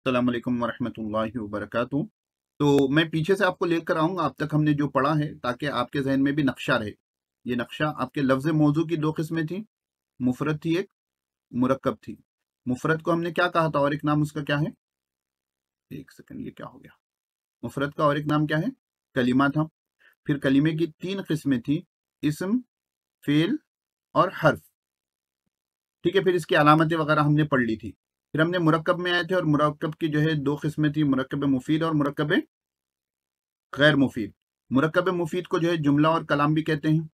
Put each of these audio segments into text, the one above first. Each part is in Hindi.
अस्सलाम वालेकुम वरहमतुल्लाहि वबरकातुहू। तो मैं पीछे से आपको लेकर आऊँगा, अब तक हमने जो पढ़ा है, ताकि आपके ज़हन में भी नक्शा रहे। ये नक्शा आपके लफ्ज़ मौजू की 2 किस्में थी, मुफ़रद थी एक, मुरक्कब थी। मुफ़रद को हमने क्या कहा था और एक नाम उसका क्या है? 1 सेकंड, ये क्या हो गया? मुफ़रद का और एक नाम क्या है? कलीमा था। फिर कलीमे की 3 किस्में थी, इस्म, फ़ेल और हर्फ़। ठीक है, फिर इसकी अलामतें वगैरह हमने पढ़ ली थी। फिर हमने मुरक्कब में आए थे और मुरक्कब की जो है 2 किस्में थी, मुरक्कब मुफ़ीद और मुरक्कब गैर मुफीद। मुरक्कब मुफीद को जो है जुमला और कलाम भी कहते हैं,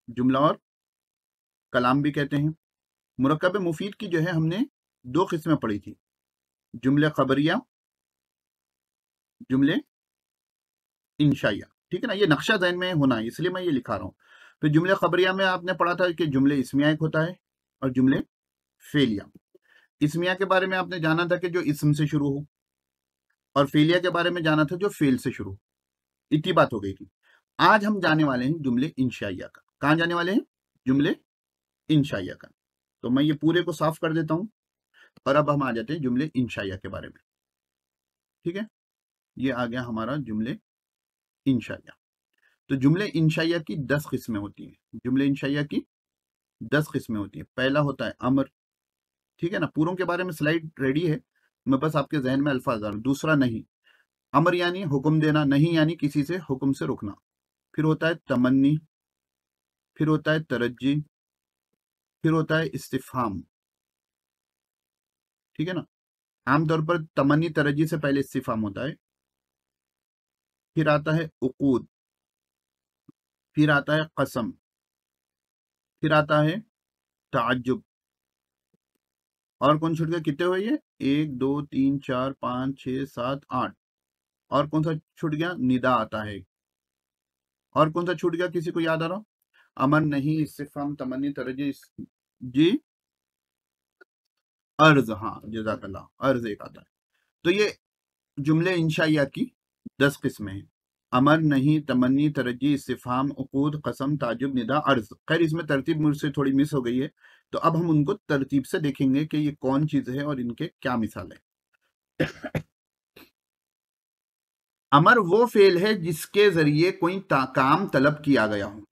जुमला और कलाम भी कहते हैं। मुरक्कब मुफीद की जो है हमने 2 किस्में पढ़ी थी, जुमले खबरिया, जुमले इंशाइया। ठीक है ना, ये नक्शा ज़हन में होना है, इसलिए मैं ये लिखा रहा हूँ। फिर जुमले खबरिया में आपने पढ़ा था कि जुमले इस्मिया एक होता है और जुमले फेलिया। इस्मिया के बारे में आपने जाना था कि जो इस्म से शुरू हो, और फेलिया के बारे में जाना था जो फेल से शुरू हो। इतनी बात हो गई थी। आज हम जाने वाले हैं जुमले इंशाइया का। कहाँ जाने वाले हैं? जुमले इंशाइया का। तो मैं ये पूरे को साफ कर देता हूं और अब हम आ जाते हैं जुमले इंशाइया के बारे में। ठीक है, ये आ गया हमारा जुमले इंशाइया। तो जुमले इंशाइया की 10 किस्में होती हैं। जुमले इंशाइया की 10 किस्में होती हैं। पहला होता है अमर। ठीक है ना, पूरों के बारे में स्लाइड रेडी है, मैं बस आपके जहन में अल्फाज डालूं। दूसरा नहीं। अमर यानी हुक्म देना, नहीं यानी किसी से हुक्म से रोकना। फिर होता है तमन्नी, फिर होता है तरज्जी, फिर होता है इस्तिफहाम। ठीक है ना, आमतौर पर तमन्नी तरज्जी से पहले इस्तिफहाम होता है। फिर आता है उकूद, फिर आता है कसम, फिर आता है ताज्जुब। और कौन छूट गया? कितने हुए ये? 1 2 3 4 5 6 7 8। और कौन सा छूट गया? निदा आता है। और कौन सा छूट गया? किसी को याद आ रहा? अमर नहीं, इस्तिफहाम, तमन्नी, तरज्जी, जी, अर्ज। हाँ, जज़ाकल्लाह, अर्ज एक आता है। तो ये जुमले इंशाइया की 10 किस्में हैं। अमर नहीं, तमन्नी, तरज्जी, इस्तिफहाम, उकूद, कसम, ताजुब, निदा, अर्ज। खैर इसमें तरतीब मुझसे थोड़ी मिस हो गई है, तो अब हम उनको तरतीब से देखेंगे कि ये कौन चीज है और इनके क्या मिसाल है। अमर वो फेल है जिसके जरिए कोई काम तलब किया गया हो।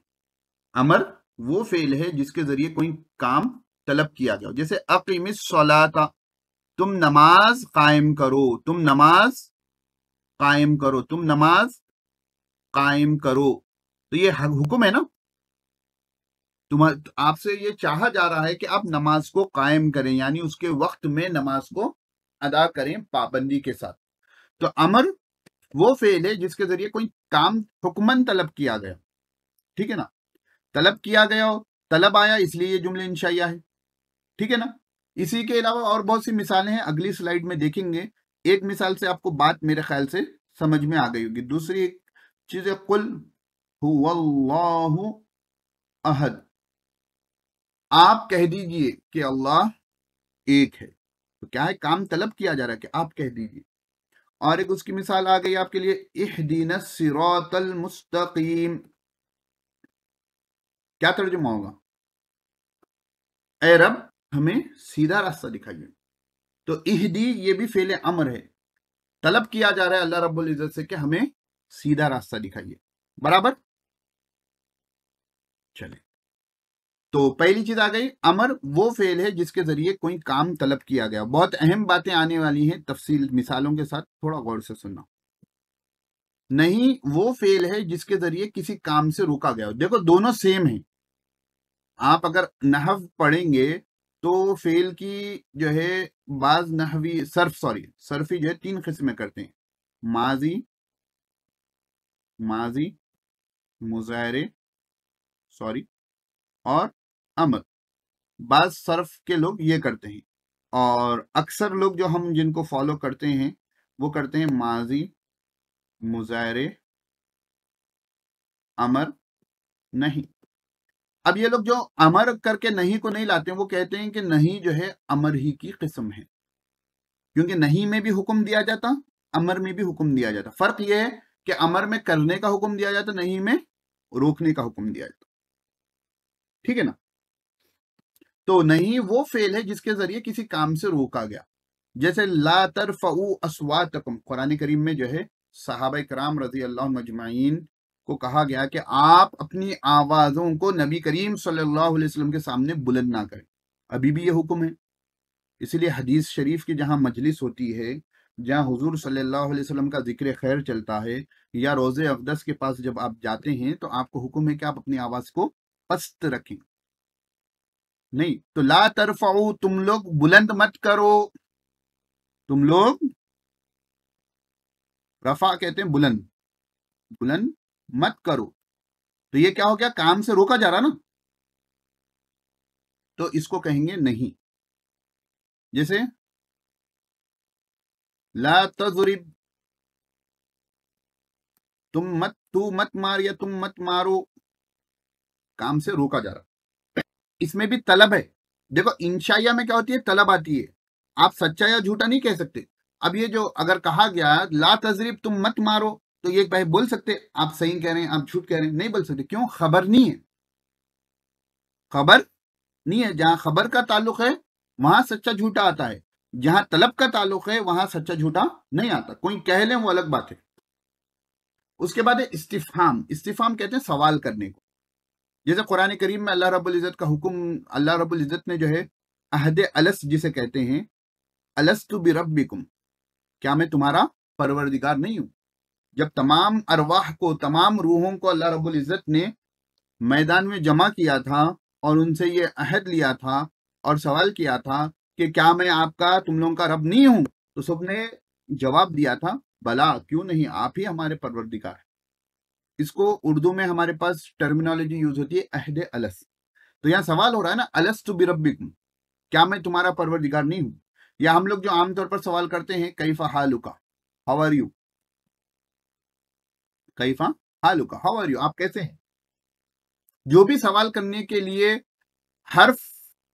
अमर वो फेल है जिसके जरिए कोई काम तलब किया गया हो। जैसे अकीमिस सलाता, तुम नमाज कायम करो, तुम नमाज कायम करो, तुम नमाज कायम करो। तो ये हुक्म है ना, तुम्हारे आपसे ये चाहा जा रहा है कि आप नमाज को कायम करें, यानी उसके वक्त में नमाज को अदा करें पाबंदी के साथ। तो अमर वो फेल है जिसके जरिए कोई काम हुक्मन तलब किया गया। ठीक है ना, तलब किया गया हो, तलब आया, इसलिए ये जुमले इंशाइया है। ठीक है ना, इसी के अलावा और बहुत सी मिसालें हैं, अगली स्लाइड में देखेंगे। एक मिसाल से आपको बात मेरे ख्याल से समझ में आ गई होगी। दूसरी चीज है कुल हुवल्लाहु अहद, आप कह दीजिए कि अल्लाह एक है। तो क्या है? काम तलब किया जा रहा है कि आप कह दीजिए। और एक उसकी मिसाल आ गई आपके लिए, इहदीनस सिरातल मुस्तकीम। क्या तर्जुमा होगा? ए रब, हमें सीधा रास्ता दिखाइए। तो इहदी ये भी फेले अमर है, तलब किया जा रहा है अल्लाह रब्बुल इज्जत से कि हमें सीधा रास्ता दिखाइए। बराबर। चले, तो पहली चीज आ गई, अमर वो फेल है जिसके जरिए कोई काम तलब किया गया। बहुत अहम बातें आने वाली हैं तफसील मिसालों के साथ, थोड़ा गौर से सुनना। नहीं वो फेल है जिसके जरिए किसी काम से रोका गया हो। देखो दोनों सेम है। आप अगर नहव पढ़ेंगे तो फेल की जो है बाज नहवी सरफी जो है 3 किस्में करते हैं, माजी, माजी मुजारे और अमर। बाज सर्फ के लोग ये करते हैं, और अक्सर लोग जो हम जिनको फॉलो करते हैं वो करते हैं माजी, मुजारे, अमर, नहीं। अब ये लोग जो अमर करके नहीं को नहीं लाते हैं, वो कहते हैं कि नहीं जो है अमर ही की किस्म है, क्योंकि नहीं में भी हुक्म दिया जाता, अमर में भी हुक्म दिया जाता। फर्क यह है कि अमर में करने का हुक्म दिया जाता, नहीं में रोकने का हुक्म दिया जाता। ठीक है ना, तो नहीं वो फेल है जिसके जरिए किसी काम से रोका गया। जैसे ला तरफऊ अस्वातकुम, कुरान करीम में जो है सहाबा कराम रजी अल्लाह मजमाइन को कहा गया कि आप अपनी आवाजों को नबी करीम सल्लल्लाहु अलैहि वसल्लम के सामने बुलंद ना करें। अभी भी ये हुक्म है। इसीलिए हदीस शरीफ की जहां मजलिस होती है, जहां हुजूर सल्लल्लाहु अलैहि वसल्लम का जिक्र खैर चलता है, या रोजे अक़दस के पास जब आप जाते हैं तो आपको हुक्म है कि आप अपनी आवाज को पस्त रखें। नहीं तो ला तरफऊ, तुम लोग बुलंद मत करो। तुम लोग, रफा कहते हैं बुलंद, बुलंद मत करो। तो ये क्या हो गया, काम से रोका जा रहा ना, तो इसको कहेंगे नहीं। जैसे ला तज़रिब, तू मत मार या तुम मत मारो, काम से रोका जा रहा। इसमें भी तलब है। देखो इंशाइया में क्या होती है, तलब आती है। आप सच्चा या झूठा नहीं कह सकते। अब ये जो अगर कहा गया ला तजरिब, तुम मत मारो, तो ये भाई बोल सकते आप सही कह रहे हैं, आप झूठ कह रहे हैं, नहीं बोल सकते। क्यों? खबर नहीं है, खबर नहीं है। जहां खबर का ताल्लुक है वहां सच्चा झूठा आता है, जहां तलब का ताल्लुक है वहां सच्चा झूठा नहीं आता। कोई कह ले वो अलग बात है। उसके बाद है इस्तिफहाम। इस्तिफहाम कहते हैं सवाल करने को। जैसे कुरान करीम में अल्लाह रब्बुल इज्जत का हुक्म, अल्लाह रब्बुल इज्जत ने जो है अहद अलस जिसे कहते हैं, अलस्तु बिरब्बिकुम, क्या मैं तुम्हारा परवरदिगार नहीं हूं? जब तमाम अरवाह को, तमाम रूहों को अल्लाह रब्बुल इज्जत ने मैदान में जमा किया था और उनसे ये अहद लिया था और सवाल किया था कि क्या मैं आपका, तुम लोगों का रब नहीं हूं? तो सबने जवाब दिया था भला क्यों नहीं, आप ही हमारे परवरदिगार हैं। इसको उर्दू में हमारे पास टर्मिनोलॉजी यूज होती है अहद अलस। तो यहां सवाल हो रहा है ना, अलस्तु बिरब्बिकुम, क्या मैं तुम्हारा परवरदिगार नहीं हूं? या हम लोग जो आमतौर पर सवाल करते हैं कैफा हालुका, हाउ आर यू, कैफा हालुका, हाउ आर यू, आप कैसे हैं? जो भी सवाल करने के लिए हर्फ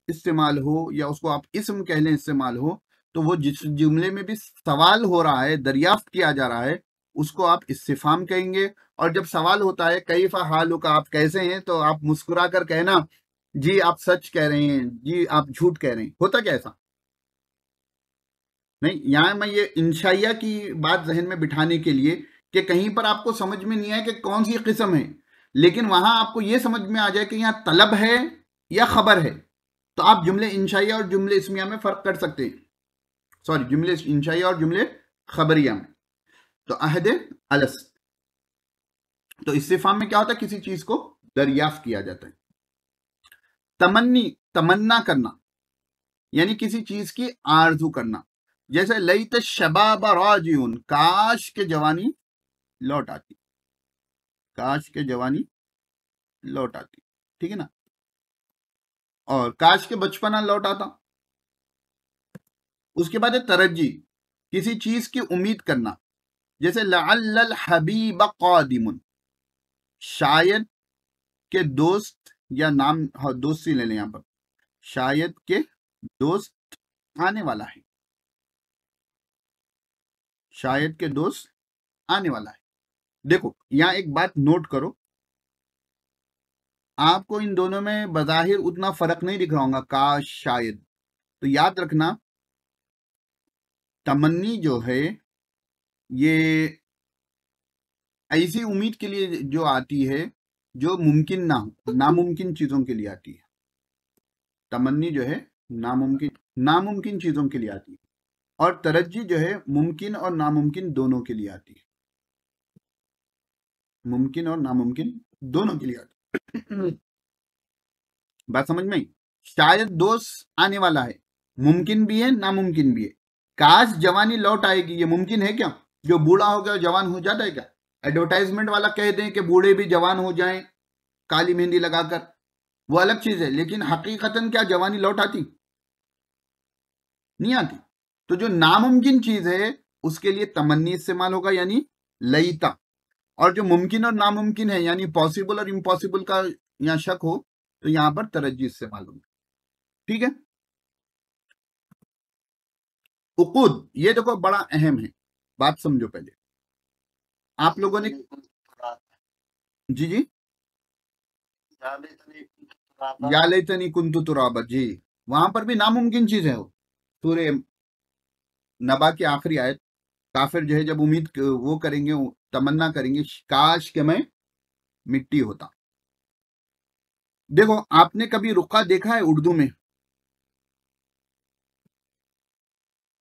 इस्तेमाल हो या उसको आप इस्म कह लें इस्तेमाल हो, तो वो जिस जुमले में भी सवाल हो रहा है, दरियाफ्त किया जा रहा है, उसको आप इस्तिफाम कहेंगे। और जब सवाल होता है कैफा हालुका, आप कैसे हैं, तो आप मुस्कुरा कर कहना जी आप सच कह रहे हैं, जी आप झूठ कह रहे हैं। होता क्या ऐसा नहीं। यहां मैं ये इंशाइया की बात जहन में बिठाने के लिए कि कहीं पर आपको समझ में नहीं आए कि कौन सी किस्म है, लेकिन वहां आपको ये समझ में आ जाए कि यहाँ तलब है या खबर है, तो आप जुमले इंशाइया और जुमले इस्मिया में फर्क कर सकते हैं। सॉरी, जुमले इंशाइया और जुमले खबरिया में। तो अहद अलस, तो इस्तिफाम में क्या होता है, किसी चीज को दरियाफ्त किया जाता है। तमन्नी, तमन्ना करना, यानी किसी चीज की आरजू करना। जैसे लईत शबाब राजिउन, काश के जवानी लौट आती, काश के जवानी लौट आती, ठीक है ना। और काश के बचपना लौट आता। उसके बाद है तरज्जी, किसी चीज की उम्मीद करना। जैसे लअल्लल हबीब कादिमुन, शायद के दोस्त या नाम, हाँ, दोस्ती ले लें यहां पर, शायद के दोस्त आने वाला है, शायद के दोस्त आने वाला है। देखो यहां एक बात नोट करो, आपको इन दोनों में बज़ाहिर उतना फर्क नहीं दिख रहा होगा, काश शायद। तो याद रखना तमन्नी जो है ये ऐसी उम्मीद के लिए जो आती है जो मुमकिन ना हो, नामुमकिन चीजों के लिए आती है। तमन्नी जो है नामुमकिन, नामुमकिन चीजों के लिए आती है। और तरज्जी जो है मुमकिन और नामुमकिन दोनों के लिए आती है, मुमकिन और नामुमकिन दोनों के लिए आती है। बात समझ में आई? शायद दोस्त आने वाला है, मुमकिन भी है नामुमकिन भी है। काश जवानी लौट आएगी, ये मुमकिन है क्या? जो बूढ़ा हो गया जवान हो जाता है क्या? एडवर्टाइजमेंट वाला कह दें कि बूढ़े भी जवान हो जाएं काली मेहंदी लगाकर, वो अलग चीज है, लेकिन हकीकतन क्या जवानी लौट आती? नहीं आती। तो जो नामुमकिन चीज है उसके लिए तमन्नी इस्तेमाल होगा, यानी लईता। और जो मुमकिन और नामुमकिन है, यानी पॉसिबल और इम्पॉसिबल का यहाँ शक हो, तो यहां पर तरज्जी इस्तेमाल होगी। ठीक है। उकूद, ये देखो बड़ा अहम है, बात समझो पहले। आप लोगों ने, जी जी, या लैतनी कुन्तु तुराबा, जी, वहां पर भी नामुमकिन चीज है वो। सूर्य नबा की आखिरी आयत, काफिर जो है जब उम्मीद वो करेंगे, तमन्ना करेंगे, काश के मैं मिट्टी होता। देखो, आपने कभी रुका देखा है उर्दू में?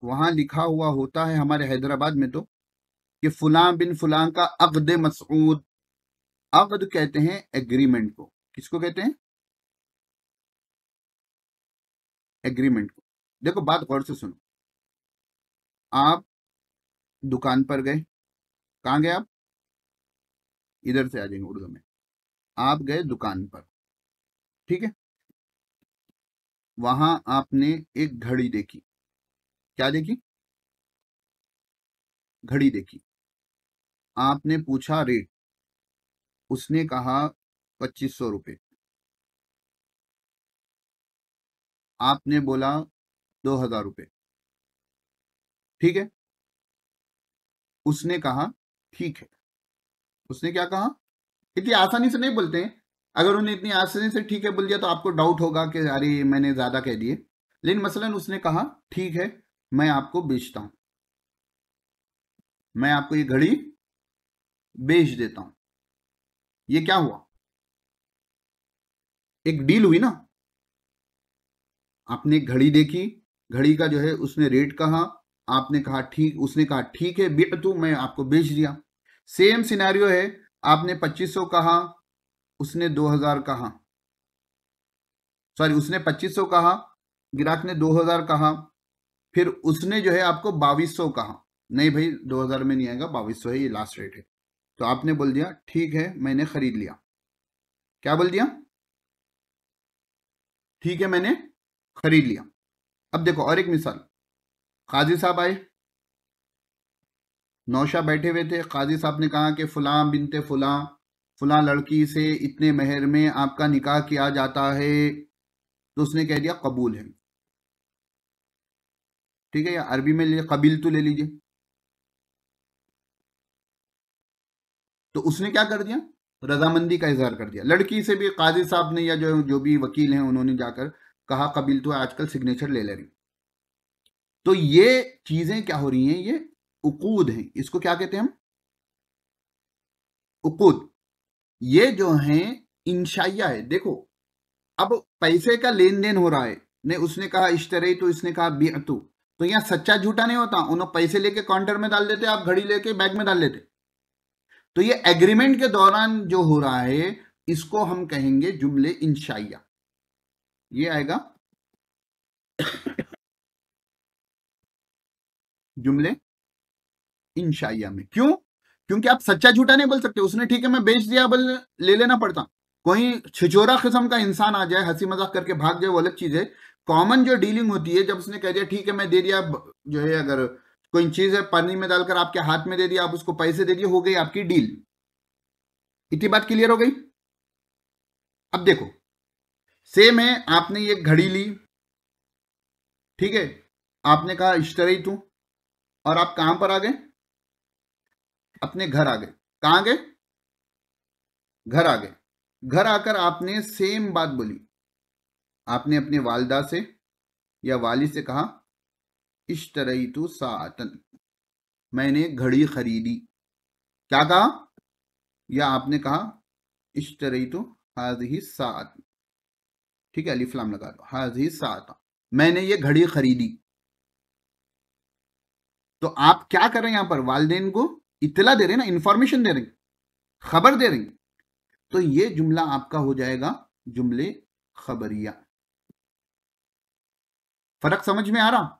वहां लिखा हुआ होता है हमारे हैदराबाद में तो, कि फुलां बिन फुलां का अक़द मसऊद। अक़द कहते हैं एग्रीमेंट को। किसको कहते हैं? एग्रीमेंट को। देखो, बात गौर से सुनो। आप दुकान पर गए। कहाँ गए आप? इधर से आ जाएंगे उर्दू में। आप गए दुकान पर, ठीक है। वहां आपने एक घड़ी देखी। क्या देखी? घड़ी देखी। आपने पूछा रेट। उसने कहा 2500 रुपये। आपने बोला 2000 रुपये। ठीक है। उसने कहा ठीक है। उसने क्या कहा? इतनी आसानी से नहीं बोलते हैं। अगर उन्हें इतनी आसानी से ठीक है बोल दिया तो आपको डाउट होगा कि अरे मैंने ज्यादा कह दिए। लेकिन मसलन उसने कहा ठीक है, मैं आपको बेचता हूं, मैं आपको ये घड़ी बेच देता हूं। ये क्या हुआ? एक डील हुई ना। आपने घड़ी देखी, घड़ी का जो है उसने रेट कहा, आपने कहा ठीक, उसने कहा ठीक है बिअतु, मैं आपको बेच दिया। सेम सिनेरियो है। आपने 2500 कहा, उसने 2000 कहा। सॉरी, उसने 2500 कहा, ग्राहक ने 2000 कहा। फिर उसने जो है आपको 2200 कहा। नहीं भाई, 2000 में नहीं आएगा, 2200 है, ये लास्ट रेट है। तो आपने बोल दिया ठीक है, मैंने खरीद लिया। क्या बोल दिया? ठीक है, मैंने खरीद लिया। अब देखो और एक मिसाल। काजी साहब आए, नौशा बैठे हुए थे। काजी साहब ने कहा कि फलां बिनते फलां, फलां लड़की से इतने महर में आपका निकाह किया जाता है। तो उसने कह दिया कबूल है। ठीक है, या अरबी में ले कबील तो ले लीजिए। तो उसने क्या कर दिया? रजामंदी का इजहार कर दिया। लड़की से भी काजी साहब ने या जो जो भी वकील हैं उन्होंने जाकर कहा कबील तो, आजकल सिग्नेचर ले रही। तो ये चीजें क्या हो रही हैं? ये उकूद हैं। इसको क्या कहते हैं हम? उकूद। ये जो है इंशाइया है। देखो, अब पैसे का लेन देन हो रहा है। नहीं, उसने कहा इश्तरी, तो इसने कहा बिअतु। तो यहां सच्चा झूठा नहीं होता। उन्होंने पैसे लेके काउंटर में डाल देते, आप घड़ी लेके बैग में डाल लेते। तो ये एग्रीमेंट के दौरान जो हो रहा है, इसको हम कहेंगे जुमले इंशाइया। ये आएगा जुमले इंशाइया में। क्यों? क्योंकि आप सच्चा झूठा नहीं बोल सकते। उसने ठीक है मैं बेच दिया, बोल ले लेना पड़ता। कोई छिचोरा किस्म का इंसान आ जाए, हंसी मजाक करके भाग जाए, वो अलग चीज है। कॉमन जो डीलिंग होती है, जब उसने कह दिया ठीक है मैं दे दिया, जो है अगर कोई चीज है पानी में डालकर आपके हाथ में दे दिया, आप उसको पैसे दे दिए, हो गई आपकी डील। इतनी बात क्लियर हो गई? अब देखो, सेम है। आपने ये घड़ी ली, ठीक है, आपने कहा इश्तरी तू, और आप कहां पर आ गए? अपने घर आ गए। कहां गए? घर आ गए। घर आकर आपने सेम बात बोली। आपने अपने वालदा से या वालिद से कहा इश्तरी तू सातन, मैंने घड़ी खरीदी। क्या कहा? या आपने कहा इश्तरी तू हाज़िही सात। ठीक है, अलिफ लाम लगा दो, हाज़िही सात, मैंने ये घड़ी खरीदी। तो आप क्या कर रहे हैं? यहां पर वालिदैन को इत्तला दे रहे हैं ना, इंफॉर्मेशन दे रहे हैं, खबर दे रहे हैं। तो ये जुमला आपका हो जाएगा जुमले खबरिया। फर्क समझ में आ रहा?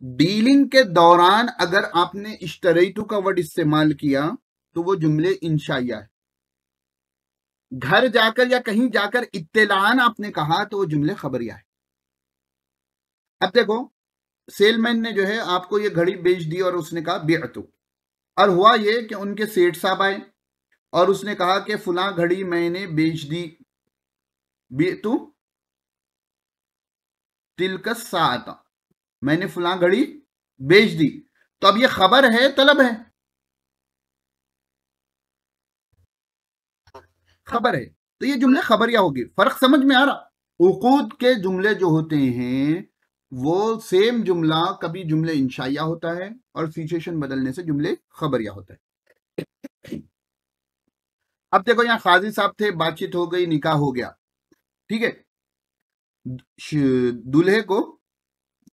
डीलिंग के दौरान अगर आपने इश्तरैतु का वर्ड इस्तेमाल किया तो वो जुमले इंशाइया है। घर जाकर या कहीं जाकर इत्तेलान आपने कहा तो वो जुमले खबरिया है। अब देखो, सेलमैन ने जो है आपको ये घड़ी बेच दी और उसने कहा बिअतु। और हुआ ये कि उनके सेठ साहब आए और उसने कहा कि फुला घड़ी मैंने बेच दी, बिअतु तिलका सात, मैंने फुला घड़ी बेच दी। तो अब ये खबर है, तलब है? खबर है। तो ये जुमले खबरिया होगी। फर्क समझ में आ रहा? उकूद के जुमले जो होते हैं वो सेम जुमला कभी जुमले इंशाइया होता है और सिचुएशन बदलने से जुमले खबरिया होता है। अब देखो यहाँ काजी साहब थे, बातचीत हो गई, निकाह हो गया, ठीक है। दूल्हे को,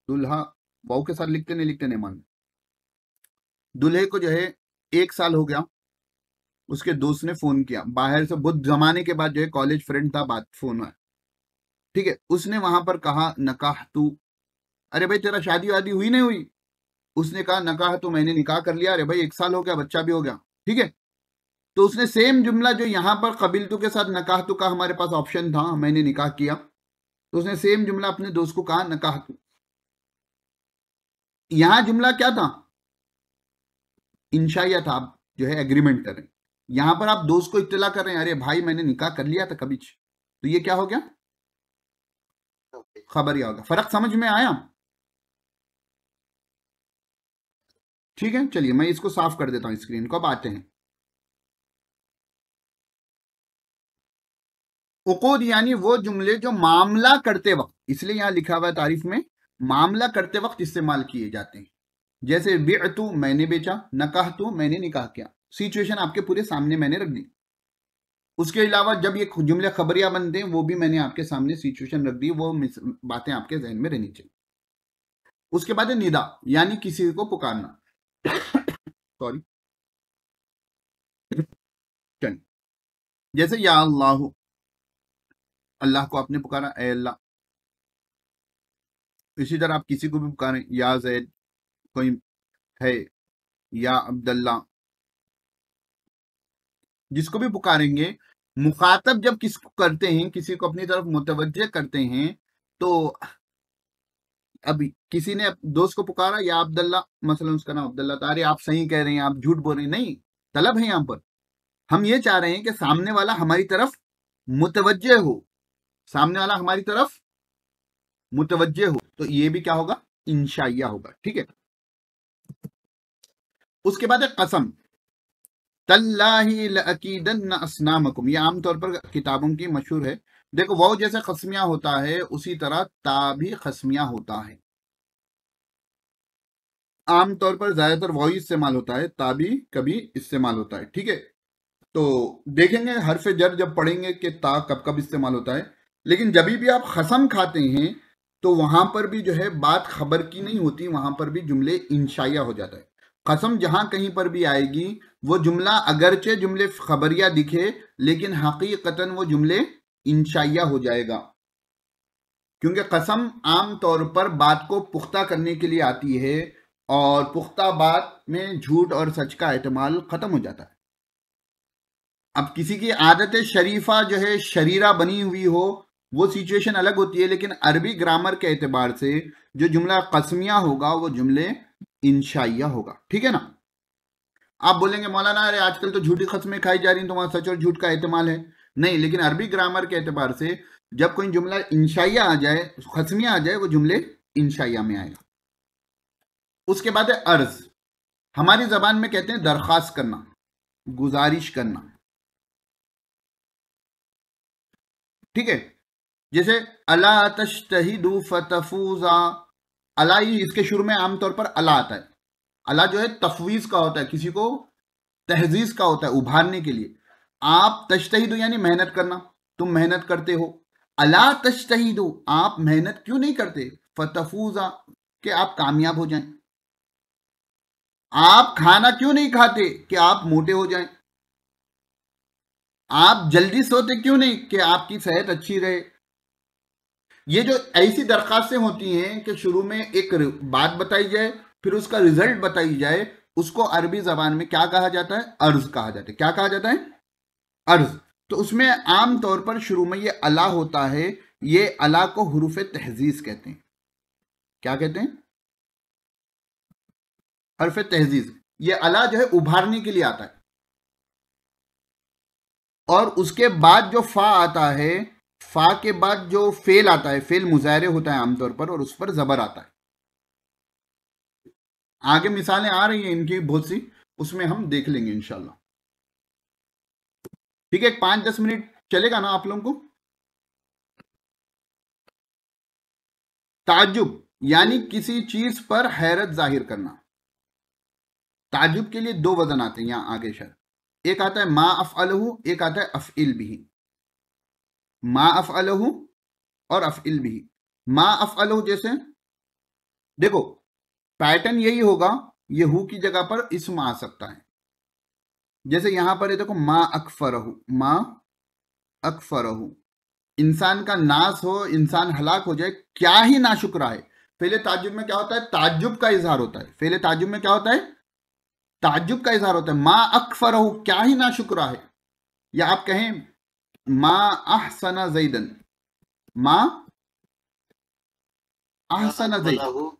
दूल्हा वाऊ के साथ लिखते नहीं मान, दूल्हे को जो है 1 साल हो गया, उसके दोस्त ने फोन किया बाहर से, बहुत जमाने के बाद जो है, कॉलेज फ्रेंड था, बात फोन है, ठीक है। उसने वहां पर कहा नकाह तू, अरे भाई तेरा शादी वादी हुई नहीं हुई? उसने कहा नकाह तो मैंने निकाह कर लिया, अरे भाई 1 साल हो गया, बच्चा भी हो गया, ठीक है। तो उसने सेम जुमला जो यहां पर कबिल तू के साथ नकाह तू का हमारे पास ऑप्शन था, मैंने निकाह किया, तो उसने सेम जुमला अपने दोस्त को कहा नकाह तू। यहां जुमला क्या था? इंशाइया था, आप जो है एग्रीमेंट कर रहे हैं। यहां पर आप दोस्त को इत्तला कर रहे हैं, अरे भाई मैंने निकाह कर लिया था कभी, तो ये क्या हो गया? खबरिया होगा। फर्क समझ में आया? ठीक है, चलिए मैं इसको साफ कर देता हूं स्क्रीन को, अब आते हैं। उकूद यानी वो जुमले जो मामला करते वक्त, इसलिए यहां लिखा हुआ है तारीफ में, मामला करते वक्त इस्तेमाल किए जाते हैं। जैसे बिअतु मैंने बेचा, नकाहतु मैंने निकाह किया, सिचुएशन आपके पूरे सामने मैंने रख दी। उसके अलावा जब ये जुमले खबरिया बनते हैं, वो भी मैंने आपके सामने सिचुएशन रख दी, वो बातें आपके जहन में रहनी चाहिए। उसके बाद है निदा, यानी किसी को पुकारना। सॉरी, जैसे या अल्लाह, अल्लाह को आपने पुकारा, ए अल्लाह। इसी तरह आप किसी को भी पुकारें, या जैद कोई है, या अब्दुल्ला, जिसको भी पुकारेंगे, मुखातब जब किसको करते हैं, किसी को अपनी तरफ मुतवज्जे करते हैं, तो अभी किसी ने दोस्त को पुकारा या अब्दुल्ला, मसलन उसका नाम अब्दुल्ला था, अरे आप सही कह रहे हैं, आप झूठ बोल रहे हैं, नहीं, तलब है यहां पर। हम ये चाह रहे हैं कि सामने वाला हमारी तरफ मुतवज्जे हो, सामने वाला हमारी तरफ मुतवज्जे हो, तो ये भी क्या होगा? इंशाइया होगा, ठीक है। उसके बाद है कसम, तल्लाही लअकीदन्न अस्नामकुम, ये आमतौर पर किताबों की मशहूर है। देखो वो जैसे खसमिया होता है, उसी तरह ता भी खसमिया होता है। आमतौर पर ज्यादातर वही इस्तेमाल होता है, ता भी कभी इस्तेमाल होता है, ठीक है। तो देखेंगे हरफ जर जब पढ़ेंगे कि ता कब कब इस्तेमाल होता है। लेकिन जब भी आप खसम खाते हैं, तो वहां पर भी जो है बात खबर की नहीं होती, वहां पर भी जुमले इंशाइया हो जाता है। कसम जहां कहीं पर भी आएगी, वो जुमला अगरचे जुमले खबरिया दिखे, लेकिन हकीकतन वो जुमले इंशाइया हो जाएगा, क्योंकि कसम आम तौर पर बात को पुख्ता करने के लिए आती है, और पुख्ता बात में झूठ और सच का एहतमाल खत्म हो जाता है। अब किसी की आदत शरीफा जो है शरीरा बनी हुई हो, वो सिचुएशन अलग होती है, लेकिन अरबी ग्रामर के एतबार से जो जुमला कसमिया होगा, वो जुमले इंशाइया होगा, ठीक है ना। आप बोलेंगे मौलाना अरे आजकल तो झूठी खसमें खाई जा रही हैं, तो वहां सच और झूठ का एहतमाल है। नहीं, लेकिन अरबी ग्रामर के एतबार से जब कोई जुमला इंशाइया आ जाए, खसमिया आ जाए, वो जुमले इंशाइया में आएगा। उसके बाद है अर्ज, हमारी जबान में कहते हैं दरखास्त करना, गुजारिश करना, ठीक है। जैसे अला तश्तहिदु फतफूजा, अला ही इसके शुरू में आमतौर पर अला आता है। अला जो है तफवीज का होता है, किसी को तहजीज का होता है, उभारने के लिए। आप तश्तहिदु यानी मेहनत करना, तुम मेहनत करते हो। अला तश्तहिदु, आप मेहनत क्यों नहीं करते? फतफूजा, कि आप कामयाब हो जाएं। आप खाना क्यों नहीं खाते? कि आप मोटे हो जाएं। आप जल्दी सोते क्यों नहीं? कि आपकी सेहत अच्छी रहे। ये जो ऐसी दरखास्तें होती हैं कि शुरू में एक बात बताई जाए, फिर उसका रिजल्ट बताई जाए, उसको अरबी जबान में क्या कहा जाता है? अर्ज कहा जाता है। क्या कहा जाता है? अर्ज। तो उसमें आम तौर पर शुरू में ये अला होता है, ये अला को हुरूफ तहजीज कहते हैं। क्या कहते हैं? हरफ तहजीज। ये अला जो है उभारने के लिए आता है, और उसके बाद जो फा आता है, फा के बाद जो फेल आता है, फेल मुजाहरे होता है आमतौर पर, और उस पर जबर आता है। आगे मिसालें आ रही हैं इनकी बहुत सी, उसमें हम देख लेंगे इंशाल्लाह, ठीक है। 5-10 मिनट चलेगा ना आप लोगों को? ताज्जुब, यानी किसी चीज पर हैरत जाहिर करना। ताजुब के लिए दो वजन आते हैं यहां आगे शायद, एक आता है मा अफ़अलहु, एक आता है अफ़इल बिही। मा अफ़अलहु और अफ़इल बिही। मा अफ़अलहु जैसे देखो पैटर्न यही होगा, ये हु की जगह पर इस्म आ सकता है। जैसे यहां पर है देखो मा अकफरहु, मा अकफरहु, इंसान का नाश हो, इंसान हलाक हो जाए, क्या ही नाशुक्रा है। पहले ताज्जुब में क्या होता है, ताज्जुब का इजहार होता है। पहले ताज्जुब में क्या होता है, ताज्जुब का इजहार होता है। मा अकफरहु, क्या ही नाशुक्रा है। या आप कहें मा अहसना ज़ैदन, मा अहसना ज़ैद,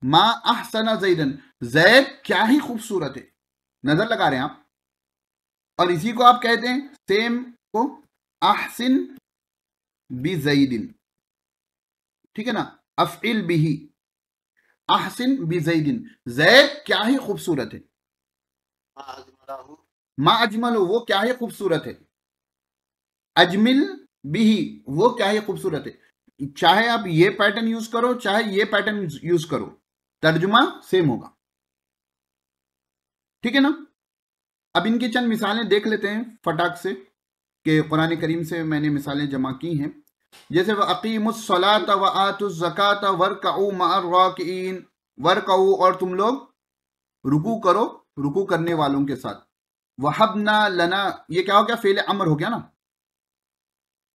मा अहसना ज़ैदन, जैद क्या ही खूबसूरत है। नजर लगा रहे हैं आप। और इसी को आप कहते हैं सेम को अहसिन बि ज़ैदिन, ठीक है ना। अफ़इल बिही, अहसिन बि ज़ैदिन, जैद क्या ही खूबसूरत है। मा अजमल, वो क्या ही खूबसूरत है। अजमिल बिही, वो क्या ही खूबसूरत है। चाहे आप ये पैटर्न यूज करो, चाहे ये पैटर्न यूज करो, तर्जुमा सेम होगा, ठीक है ना। अब इनकी चंद मिसालें देख लेते हैं फटाक से, कि कुरान करीम से मैंने मिसालें जमा की हैं। जैसे व अकीमुस्सलात व आतुज़्ज़कात वर्कऊ मअर राकिईन, वर्कऊ, और तुम लोग रुकू करो रुकू करने वालों के साथ। वहबना लना, ये क्या हो गया, फेल अमर हो गया ना।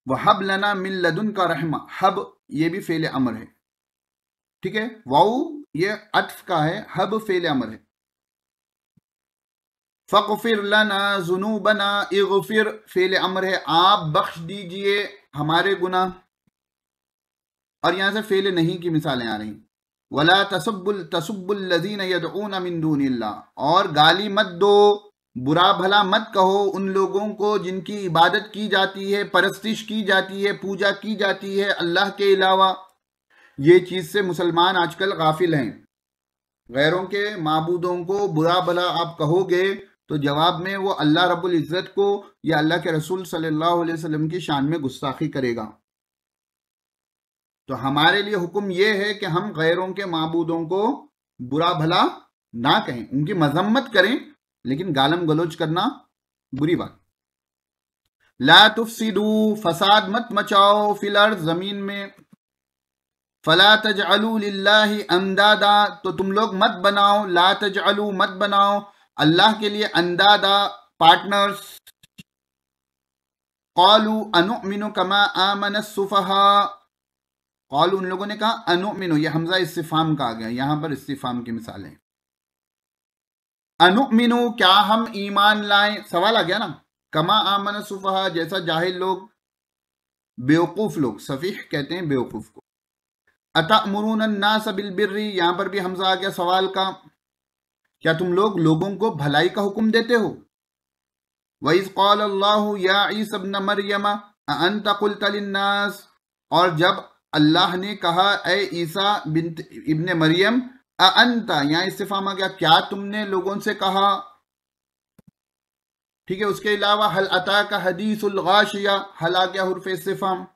वहब लना मिन लदुन का रहमा, हब ये भी फेल अमर है, ठीक है। वाऊ ये अत्फ का है, हब फेल अमर है। फ़ग़फ़िर लना ज़ुनूबना, इग़फ़िर फेल अमर है, आप बख्श दीजिए हमारे गुनाह। और यहां से फेल नहीं की मिसालें आ रही। वला तसुब्बुल लज़ीना यदऊना मिन दूनिल्लाह, और गाली मत दो, बुरा भला मत कहो उन लोगों को जिनकी इबादत की जाती है, परस्तिश की जाती है, पूजा की जाती है अल्लाह के अलावा। ये चीज से मुसलमान आजकल गाफिल हैं। गैरों के माबूदों को बुरा भला आप कहोगे तो जवाब में वो अल्लाह रब्बुल इज़्ज़त को या अल्लाह के रसूल सल्लल्लाहु अलैहि वसल्लम की शान में गुस्ताखी करेगा। तो हमारे लिए हुक्म ये है कि हम गैरों के माबूदों को बुरा भला ना कहें, उनकी मजम्मत करें, लेकिन गालम गलोच करना बुरी बात। ला तुफसिदू, फसाद मत मचाओ, फिल अर्ज़, जमीन में। फला तजअलू लिल्लाहि अंदादा, तो तुम लोग मत बनाओ, ला तजअलू मत बनाओ अल्लाह के लिए अंदादा, पार्टनर्स। क़ालू अनुमिनु कमा आमन सुफहा, क़ालू उन लोगों ने कहा, अनुमिनु ये हमजा इस्तिफाम का आ गया, यहां पर इस्तिफाम की मिसालें। अनुमिनु क्या हम ईमान लाएं, सवाल आ गया ना। कमा आमन सुफहा जैसा जाहिल लोग, बेवकूफ लोग, सफीह कहते हैं बेवकूफ को। अतअमुरून अन्नास बिल बिर्रि, यहां पर भी हमजा आ गया सवाल का, क्या तुम लोग लोगों को भलाई का हुक्म देते हो। वइज़ क़ाल अल्लाहु या ईसा इब्न मरियम अअंत क़ुल्त लिन्नास, और जब अल्लाह ने कहा ए ईसा बिन्त इब्न मरियम, अअंत यहाँ इस्तिफाम आ गया, क्या तुमने लोगों से कहा, ठीक है। उसके अलावा हल अताका हदीसुल गाशिया, हल आ गया हुर्फ इस्तिफाम।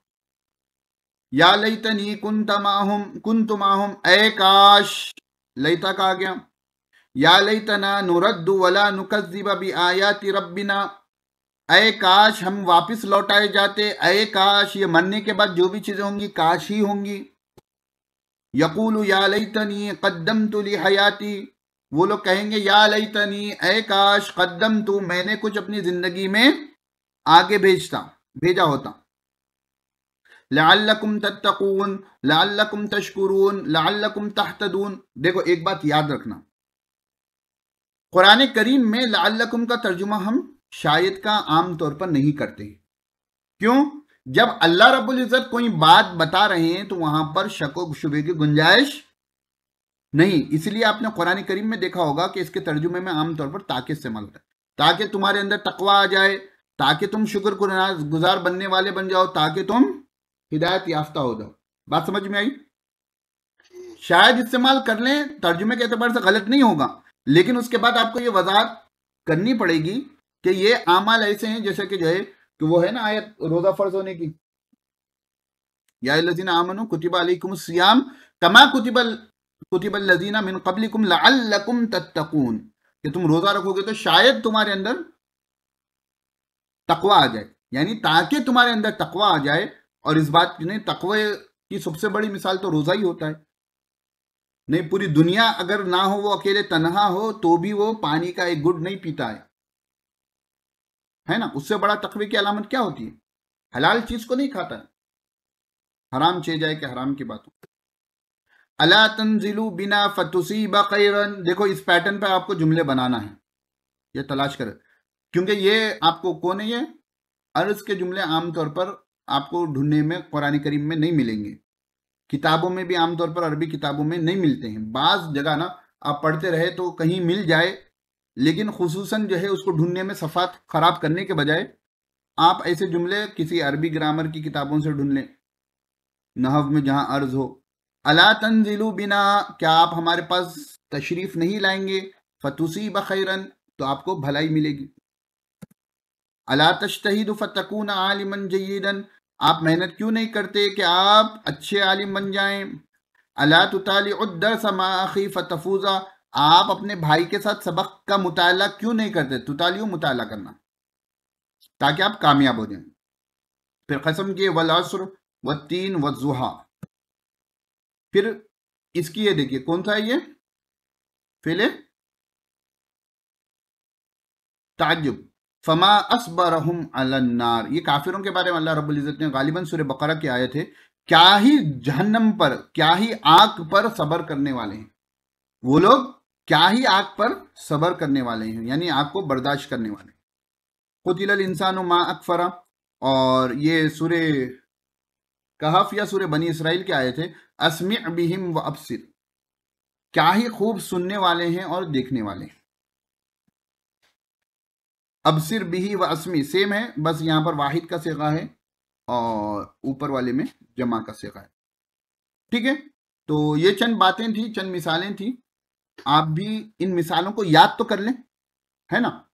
या लैतनी कुंत माहुम, ए काश, लैता का आ गया। या लैतना नुरद्दु वला नुकज़्ज़िब बिआयाति रब्बिना, ऐ काश हम वापस लौटाए जाते, ऐ काश ये मरने के बाद जो भी चीजें होंगी काश ही होंगी। यकूलु या लैतनी क़द्दमतु ली हयाती, वो लोग कहेंगे या लैतनी, ऐ काश, क़द्दमतु मैंने कुछ अपनी जिंदगी में आगे भेजा होता। लअल्लकुम तत्तकून, लअल्लकुम तशकुरून, लअल्लकुम तहतदून। देखो एक बात याद रखना, कुरान करीम में लअल्लकुम का तर्जुमा हम शायद का आम तौर पर नहीं करते। क्यों? जब अल्लाह रब्बुल इज़्ज़त कोई बात बता रहे हैं तो वहां पर शक व शुबे की गुंजाइश नहीं। इसलिए आपने कुरान करीम में देखा होगा कि इसके तर्जुमे में आमतौर पर ताकि इस्तेमाल होता है, ताकि तुम्हारे अंदर तकवा आ जाए, ताकि तुम शुक्र गुजार बनने वाले बन जाओ, ताकि तुम हिदायत याफ्ता हो जाओ। बात समझ में आई? शायद इस्तेमाल कर लें, तर्जुमे के एतबार से गलत नहीं होगा, लेकिन उसके बाद आपको ये वजाहत करनी पड़ेगी कि ये आमाल ऐसे हैं जैसे कि जो है कि वो है ना आयत रोजा फर्ज होने की, या अल्लज़ीना आमनू कुतिबा अलैकुमुस सियाम कमा कुतिबल लजीना मिन क़ब्लिकुम लअल्लकुम तत्तकून, कि तुम रोजा रखोगे तो शायद तुम्हारे अंदर तकवा आ जाए, यानी ताकि तुम्हारे अंदर तकवा आ जाए। और इस बात की नहीं, तकवे की सबसे बड़ी मिसाल तो रोजा ही होता है। नहीं, पूरी दुनिया अगर ना हो, वो अकेले तन्हा हो, तो भी वो पानी का एक गुड नहीं पीता है ना। उससे बड़ा तकवे की अलामत क्या होती है? हलाल चीज को नहीं खाता है, हराम चे जाए कि हराम की बात हो। अला तंजिलू बिना फतुसीबा खैरन, देखो इस पैटर्न पे आपको जुमले बनाना है, ये तलाश करें, क्योंकि ये आपको कौन है, ये अर्ज के जुमले आमतौर पर आपको ढूंढने में कुरान करीम में नहीं मिलेंगे, किताबों में भी आमतौर पर अरबी किताबों में नहीं मिलते हैं। बाज जगह ना आप पढ़ते रहे तो कहीं मिल जाए, लेकिन खुसूसन जो है उसको ढूंढने में सफ़ात खराब करने के बजाय आप ऐसे जुमले किसी अरबी ग्रामर की किताबों से ढूंढ लें, नहव में जहां अर्ज हो। अला तंजिलू बिना, क्या आप हमारे पास तशरीफ नहीं लाएंगे, फतुसीब खैरन, तो आपको भलाई मिलेगी। अला तश्तहिदु फतकून आलिमन जय्यिदन, आप मेहनत क्यों नहीं करते कि आप अच्छे आलिम बन जाएं। अला तुतालिउद दर्स मा अखी फतफूजा, आप अपने भाई के साथ सबक का मुताला क्यों नहीं करते, तुतालिउ मुताला करना, ताकि आप कामयाब हो जाएं। फिर कसम किए वल अस्र वत्तीन वज़ुहा, फिर इसकी ये देखिए कौन सा है, ये फेले ताज्जुब, फमा असबरहुम अलन्नार, ये काफिरों के बारे में अल्लाह रब्बुल इज्जत ने गालिबन सूरह बकरा की आयत है, क्या ही जहन्नम पर, क्या ही आग पर सबर करने वाले हैं वो लोग, क्या ही आग पर सबर करने वाले हैं, यानी आग को बर्दाश्त करने वाले। कुतिलल इंसानु मा अकफरा, और ये सूरह कहफ या सूरह बनी इसराइल के आए थे, अस्मि बिहिम व अबसिर, क्या ही खूब सुनने वाले हैं और देखने वाले हैं। अबसिर बिही व अस्मी सेम है, बस यहां पर वाहिद का सिगा है और ऊपर वाले में जमा का सिगा है। ठीक है, तो ये चंद बातें थी, चंद मिसालें थी, आप भी इन मिसालों को याद तो कर लें, है ना।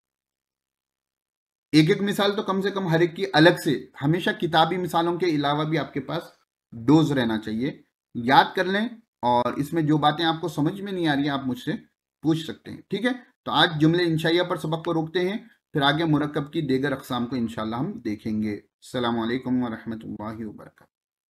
एक एक मिसाल तो कम से कम हर एक की अलग से, हमेशा किताबी मिसालों के अलावा भी आपके पास डोज रहना चाहिए, याद कर लें। और इसमें जो बातें आपको समझ में नहीं आ रही है आप मुझसे पूछ सकते हैं। ठीक है, तो आज जुमले इंशाइया पर सबक को रोकते हैं, फिर आगे मुरक्कब की देगर अक़साम को इंशाल्लाह हम देखेंगे। अस्सलामु अलैकुम व रहमतुल्लाहि व बरकातहू।